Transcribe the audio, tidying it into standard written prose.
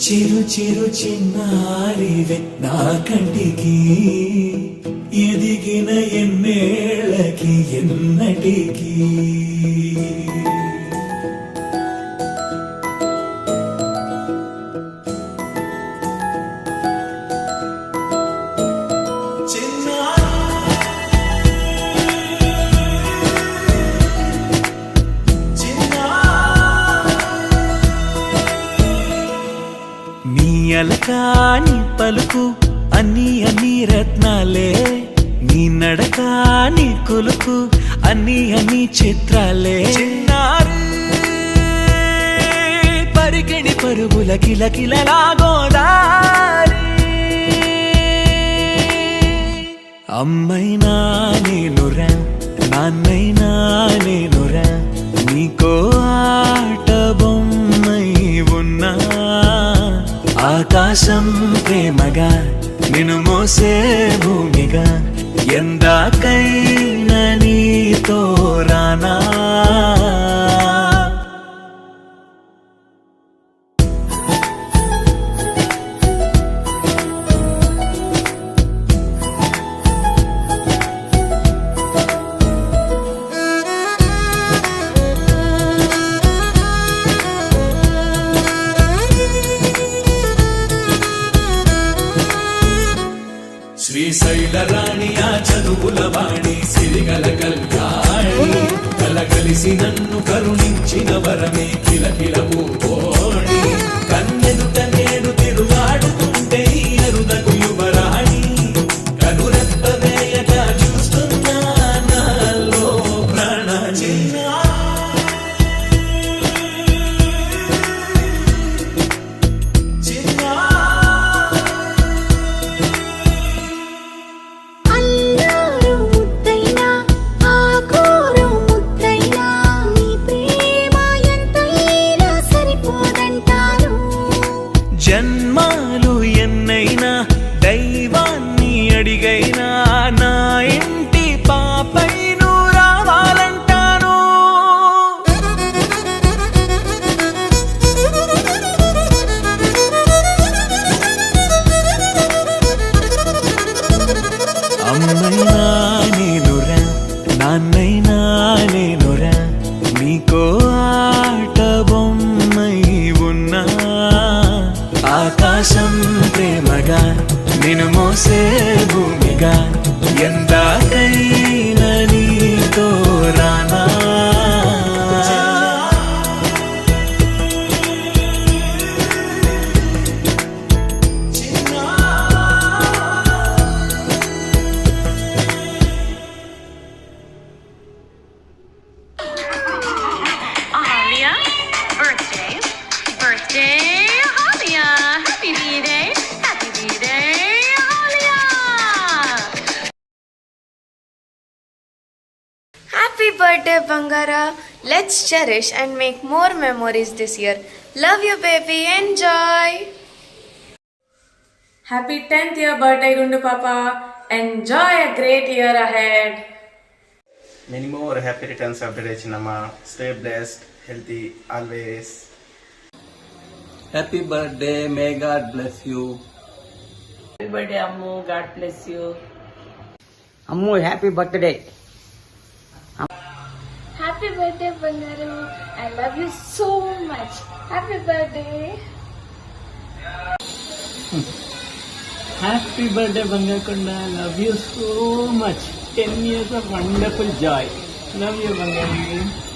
చిరు చిరు చిన్నారివే నా కంటికి ఎదిగిన ఎన్నేళ్ళకి ఎన్నటికి అలకాని పలుకు అన్ని అన్ని రత్నాలే నీ నడక నీ కులుకు అన్ని అన్ని చిత్రాలే చిన్నారు పరికిణి పరుగుల కిలకిలలా గోదారి అమ్మైనా నేనురా నాన్నైనా నేనురా నీకో ఆట బొమ్మై ఉన్నా ఆకాశం ప్రేమగా నిన్ను మోసే భూమిగా ఎందాకైనా నీతో రానా శ్రీశైల రాణి ఆ చదువుల వాణి సిరిగల కళ్యాణి కలగలిసి నన్ను కరుణించిన వరమే కిలకిల పూకోణి కన్నెదుట నేడు తిరుగాడుతుంటే అరుదకు యువరాణి కనురెప్ప వేయగా చూస్తున్నా నాలో ప్రాణ చిన్నా జన్మాలు ఎన్నైనా దైవాన్ని అడిగైనా నా ఇంటి పాపై నువ్వు రావాలంటాను అమ్మైనా నేనురా నాన్నైనా నేనురా నీకో ఆట బొమ్మై ఉన్నా ఆకాశం ప్రేమగా నిన్ను మోసే భూమిగా ఎందాకైనా నీతో రానా Happy birthday, Bangara. Let's cherish and make more memories this year. Love you, baby. Enjoy. Happy 10th year birthday, Gundu Papa. Enjoy a great year ahead. Many more happy returns of the day, Chinamma. Stay blessed, healthy, always. Happy birthday. May God bless you. Happy birthday, Ammu. God bless you. Ammu, happy birthday. Happy birthday, Bangaru. I love you so much. Happy birthday. Happy birthday, Bangakonda. Love you so much. 10 years of wonderful joy. Love you, Bangaru.